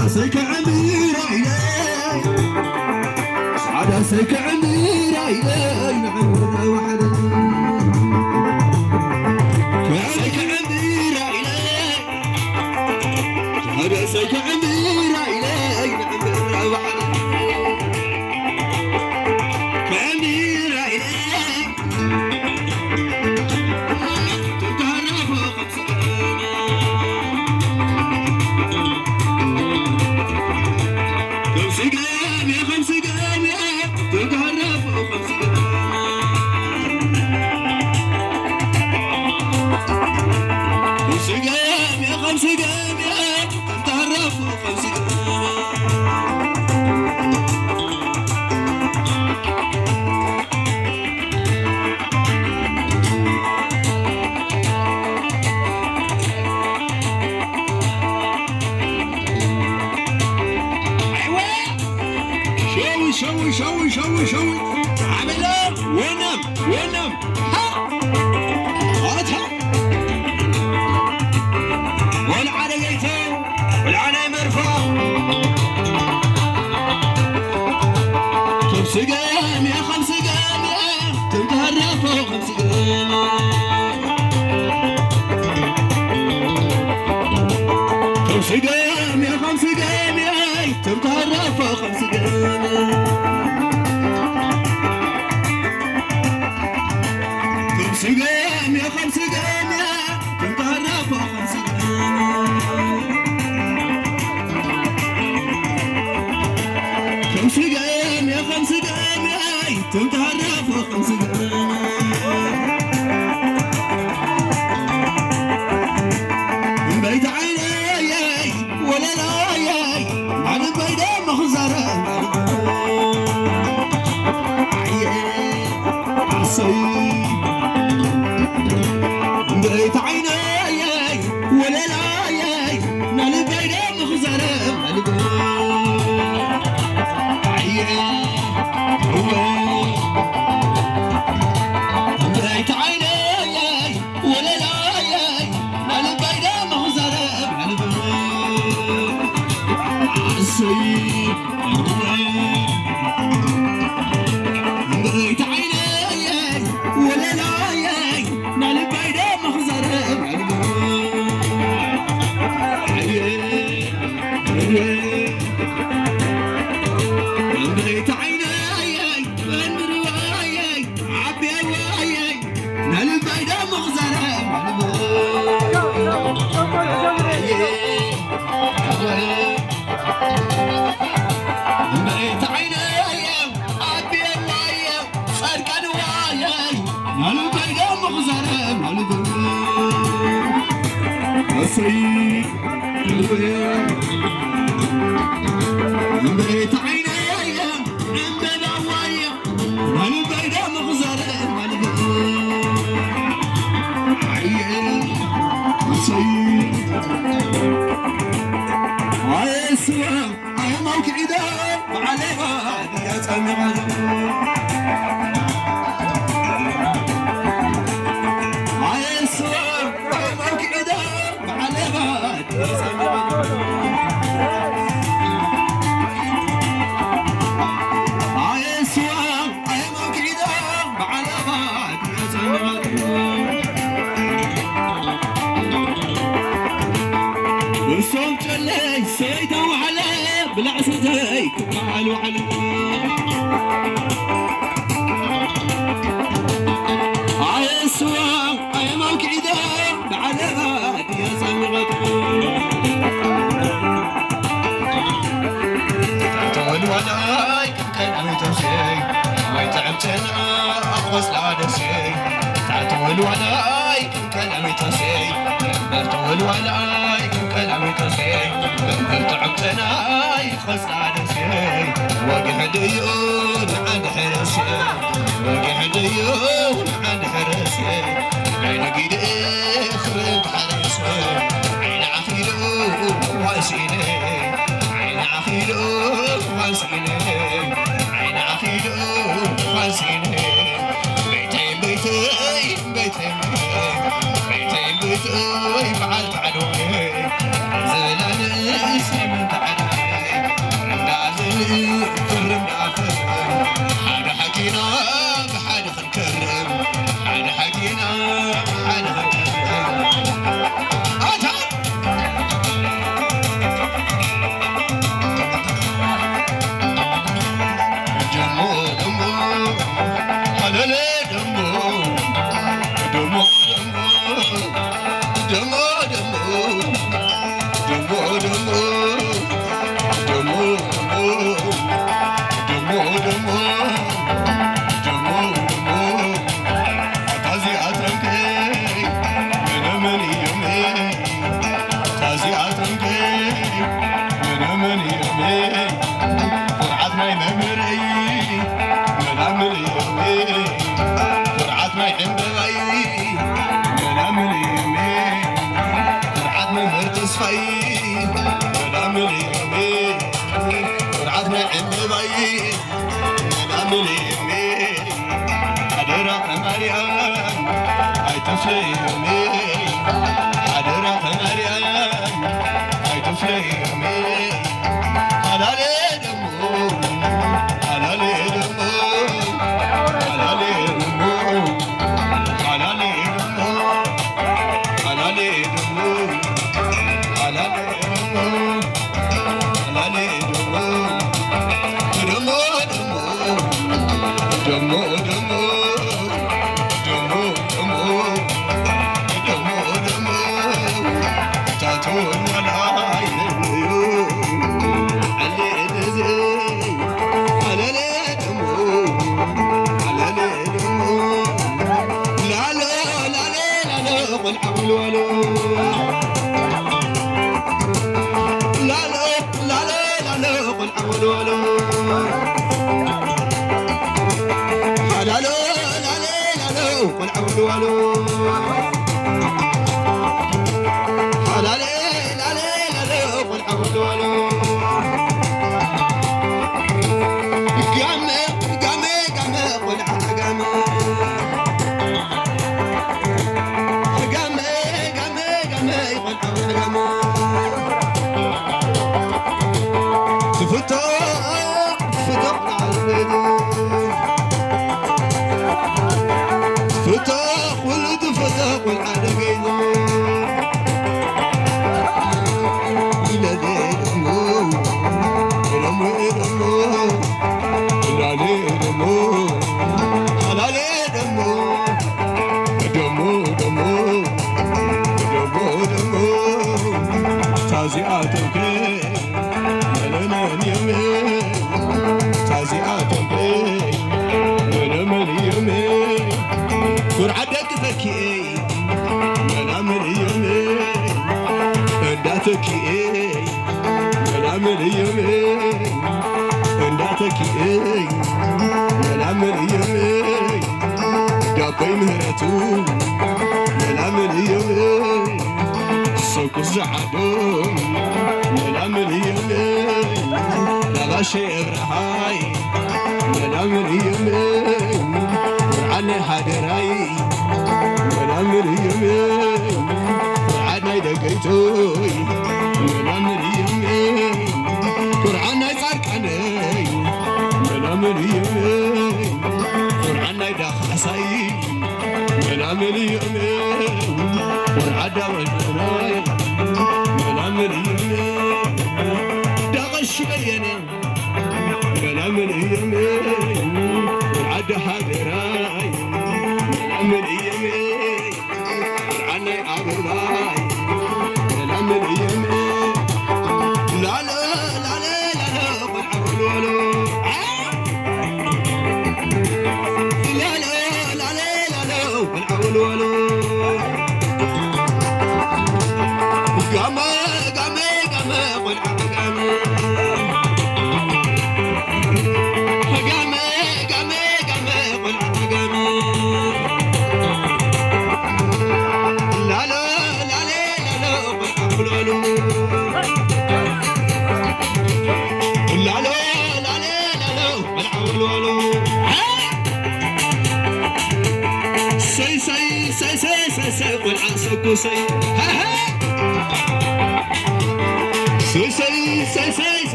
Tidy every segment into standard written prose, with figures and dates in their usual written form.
سعداسك عميرة إلي سعداسك عميرة إلي نعمر وحدي سعداسك عميرة إلي سعداسك عميرة إلي نعمر وحدي عميرة إلي تتعرف خمس قام يا خمس قام يا تتعرف خمس قام يا خمس قام يا تتعرف خمس شوي عمله ونم ها هاتها والعليتين والعلي مرفوع خمس قام يا خمس قام يا تتهرفوا خمس قام خمس قام يا خمس قام يا تتهرفوا خمس قام خمس قام يا خمس قام يا تتهرفوا خمس خمس قام يا خمس قام يا تتهرفوا خمس من بيت عيني ولا لا على البيضة مخزرة عصيب بيت عيني ولا لا نال البيضة مخزرة بيت عيني ولا لا نال البيضة مخزرة عصيب بيت عيني ولا لا نال البيضة مخزرة بيت عيني من روايي عبي روايي نال البيضة مخزرة بيت عيني عبي روايي صارك روايي نال البيضة مخزرة أصيب بيت عيني عند العواية نال البيضة مخزرة عيل أصيب هاي السلام هاي موكعي دام عليها يا سمع هاي السلام هاي موكعي دام عليها يا سمع هاي السلام هاي موكعي دام عليها يا سمع الصوم جلي سيدا وعلي بالعسدي كمال وعلي هاي السوام هاي موكعي دام بعلمات يا سمغت تعتول ولاي كان عمي تمشي ما تعبتنا أخوص العادة شي تعتول ولاي كان عمي تمشي تعتول ولاي كان عمي تمشي تعبتنا أخوص العادة شي واقع ديون عند حرسي واقع ديون عند حرسي عين قيد اخرب حرسي عين عخيلو واسيني عين عخيلو واسيني عين عخيلو واسيني بيتين بيتين بيتين بيتين بيتين بعد عدوي زلال اسمي من بعد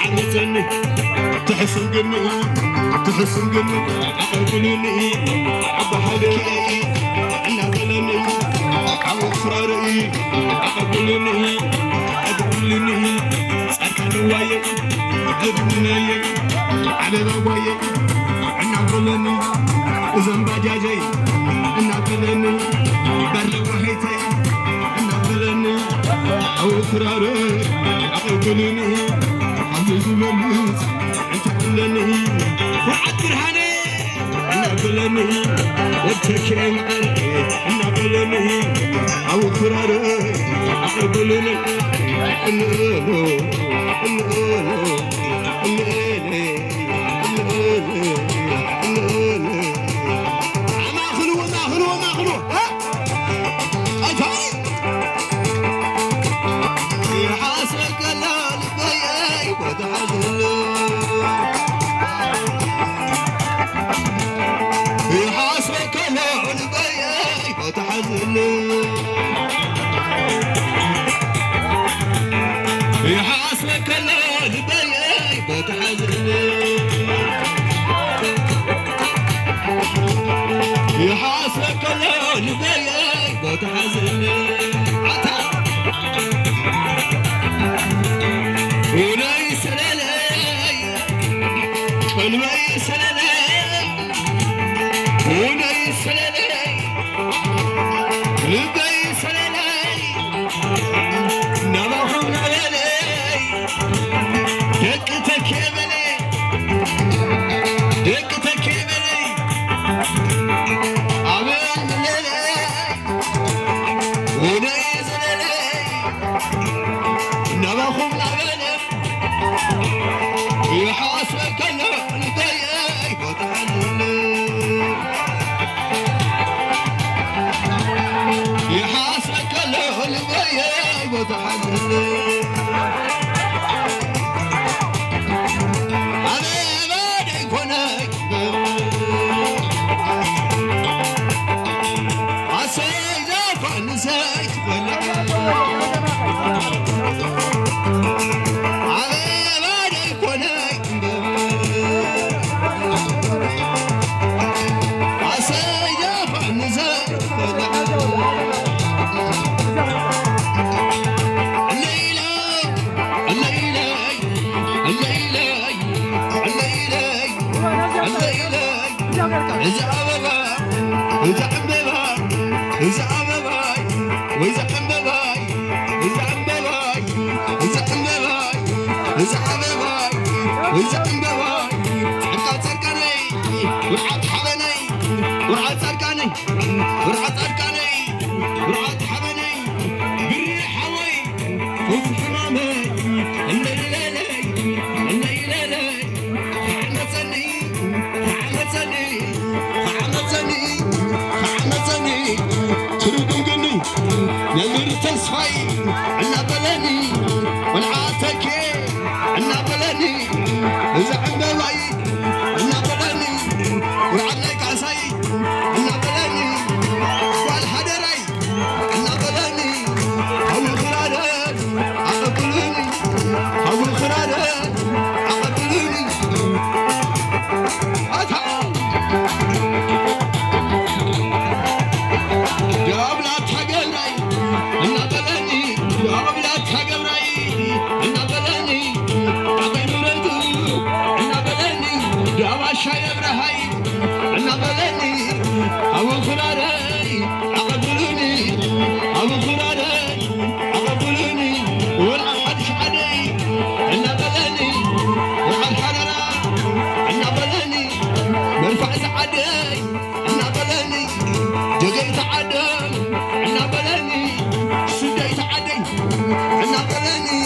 عمتني تحسن قني عقلني عب حالي أنا قلني عو فراري عقلني أقولني سأكن وياك أقولني على وياك أنا قلني زنباجي أنا قلني برلوهيتي أنا قلني عو فراري عقلني عزيز مموت أنت قلني وعد برهاني أنا قلني وبتكرم علي أنا قلني أو فراري أقبلني الأولو الأولو الأولي الأولي الأولي ما خلو ها أجاي يحاسبك الله لبيعي وتعزلو يحاسبك الله لبيعي وتعزلو يحاسبك الله لبيعي وتعزلو يحاسبك الله لبيعي وتعزلو وليس لي وليس لي وليس لي ليس لي نبهم لي دقتك يا بني دقتك يا بني عمل لي وليس لي نبهم لي يحاسبك الله لبيعي وتعلم يحاسبك الله لبيعي وتعلم أنا ما يكونك عسى جافا نسيت تصفي أنا بلني والعاتك أنا بلني إذا عند الله أنا بلني وعليك عصي أنا بلني والحدري أنا بلني أو الخرارات أقبلوني أو الخرارات أقبلوني أتعب جواب لا تحقلني أنا بلني جواب لا تحقلني أنا بلني أبي مردو أنا بلني جواب شاي برهاي أنا بلني أو خراري أقبلوني أو خراري أقبلوني والأحد شعري أنا بلني وعلى الحرارة أنا بلني مرفع سعدي أنا بلني جقيت عدم أنا بلني سديت عدي أنا بلني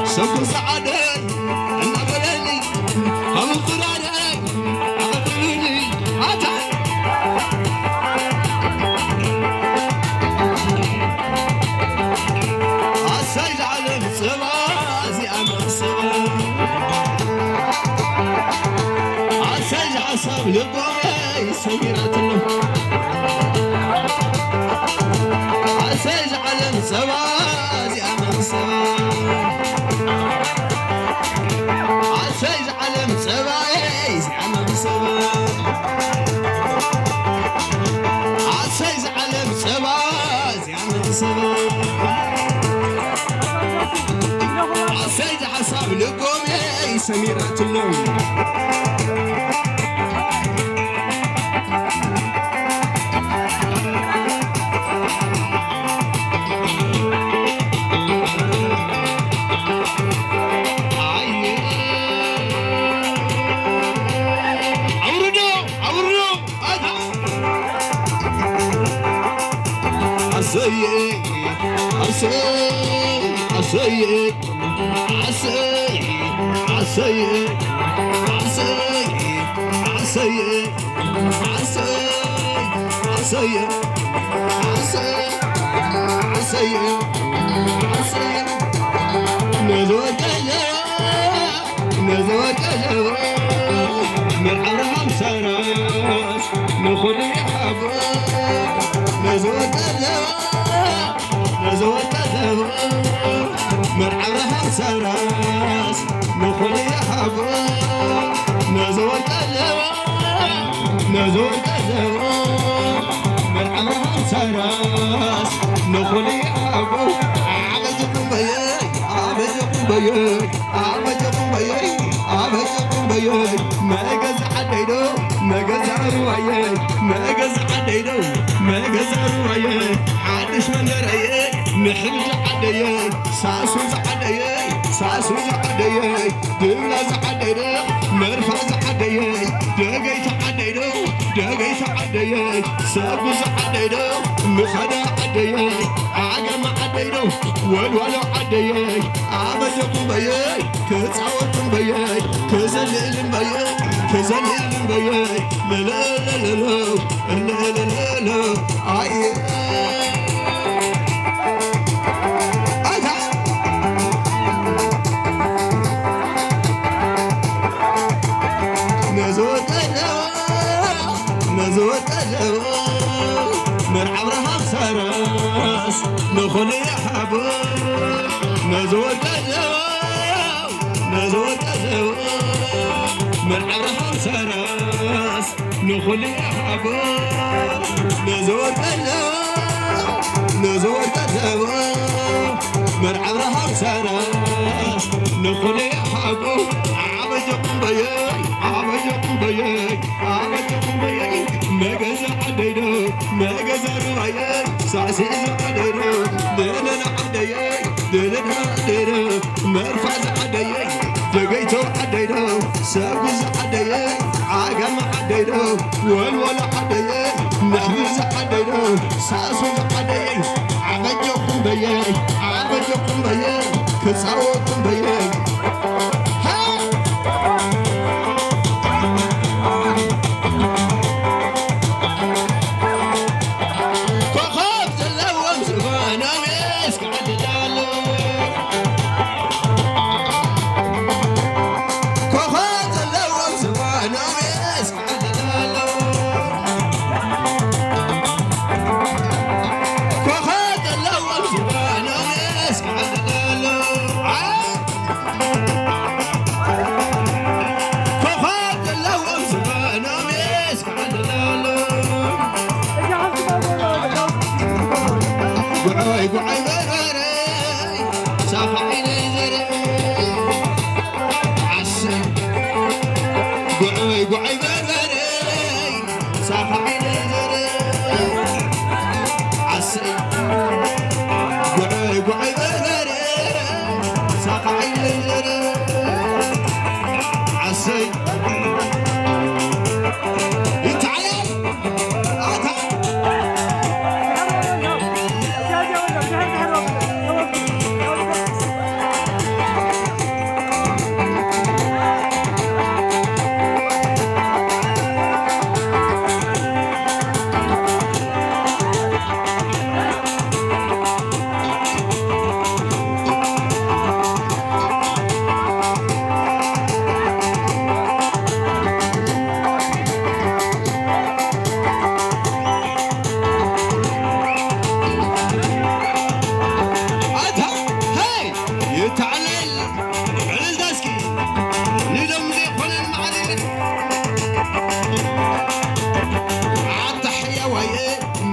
سبو سعدي أنا بلني أو القراري أقبلوني أتا عسيج على السما زي أما السما عسيج عصب لبوي سميرة الله عسيج على السما زي أما السما حسابه عسيد حساب لكم يا سميرة اللون عسيد نزوج من عرهم سراش نخل يحبه نزوج من عرهم سراش نخل يحبه نزوج من عرهم سراش نخل يحبه عبدكم بياي ما جزع ديدو ما جزع روايات ما جزع ديدو ما جزع روايات عادش من رايي نحل زعديي ساسو زعديي دبلا زعديي مرفع زعديي دقي زعديي سابو زعديي مخدا عديي عقم عديي والولا عديي عبدكم بياي كتصاوتكم بياي كزلل بياي لا لا اي نزوت من عبرها سراس نخل يحبه نزوت من عبرها سراس نخل يحبه نزوت من عبرها سراس نخل يحبه عبدكم بياي ما جزع عديدو ما جزع روايات ساسي زعديدو دلنا عديدو مرفع زعديدو دقيتو عديدو ساقو زعديدو عاقم عديدو والولا عديدو نحن زعديدو ساسو زعديدو عبدكم بياي كتصاوتكم بياي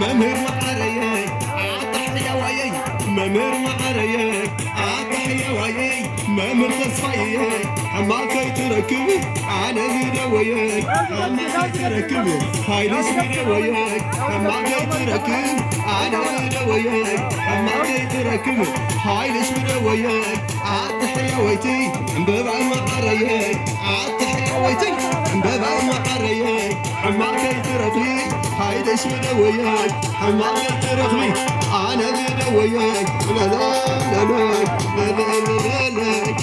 ممهر وعريه عطح يا وياك حماك تركب على غدا وياك حماك تركب هاي الاسمر وياك حماك تركب على غدا وياك حماك تركب هاي الاسمر وياك عالتحية ويتي بابا معرياك عالتحية ويتي بابا معرياك حماك تركب هاي الاسمر وياك حماك تركب على غدا وياك لا لا لا لا لا لا لا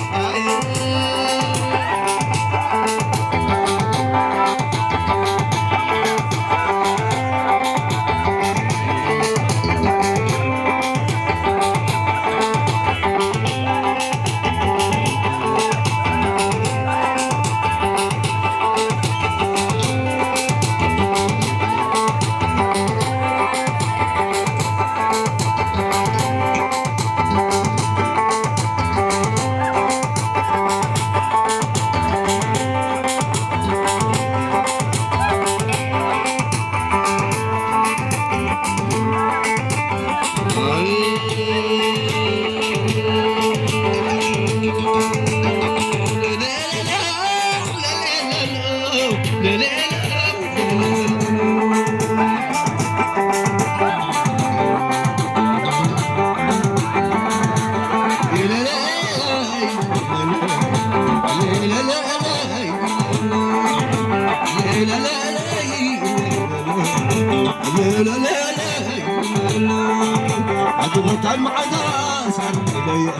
عقبت المعداس عندي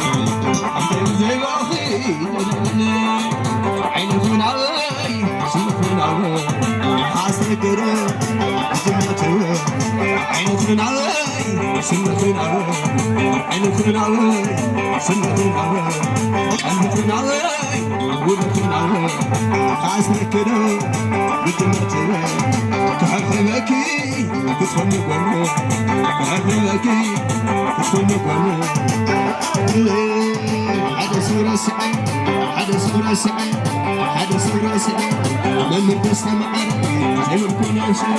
زي اخي عينك من عوي سمك من عوي حاسك راه جمعت عينك من عوي سمك من عوي عينك من عوي سمك من عوي قلبك من عوي ولك من عوي حاسك راه جمعت تحبك تدخلني قوي تحبك تدخلني قوي حدث راسعي حدث راسعي حدث راسعي من تسمع زي ما نكون امشي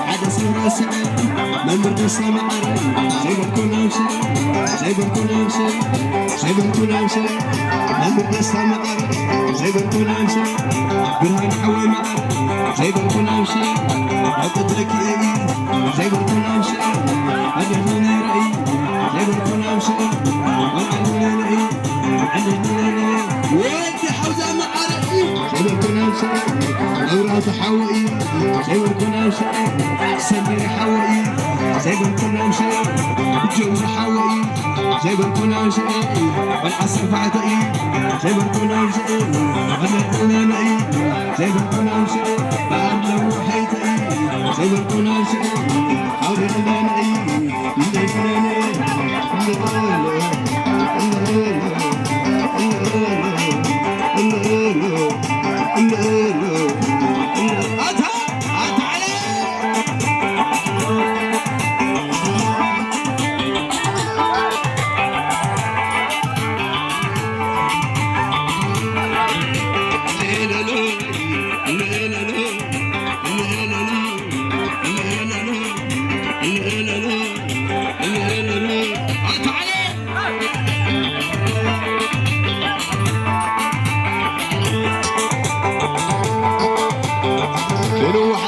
حدث راسعي من تسمع زي ما نكون امشي زي ما نكون امشي زي ما نكون امشي من تسمع زي ما نكون امشي برهان حوي معك زي ما نكون امشي اتدرك ايه زي ما نكون امشي ادري رايي زي ما نكون امشي وعندي رايي عندي وانت حوزه معرفي زي ما نكون امشي اوراد حوي زي ما نكون امشي سمير حوي زي ما نكون امشي جوز حوي زي ما نكون امشي والعصر بعدي زي ما نكون امشي انا معي زي ما نكون امشي بعد لو حيتي زي ما نكون امشي حاولي انا معي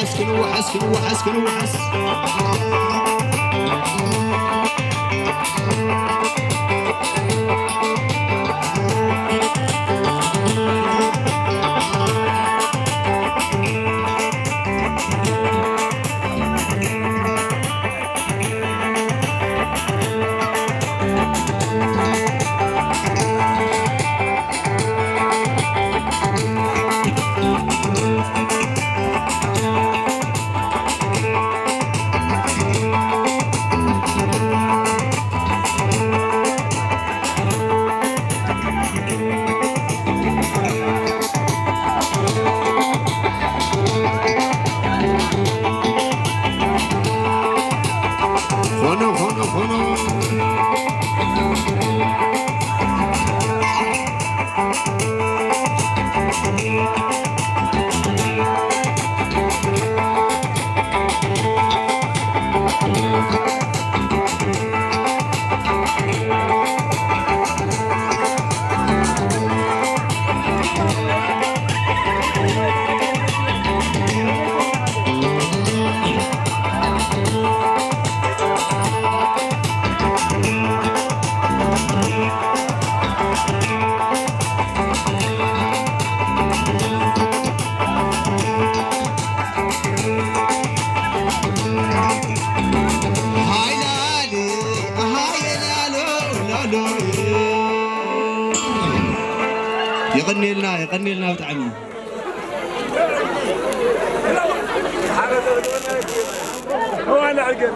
كنو حس يغني لنا بطعمي هو انا عقل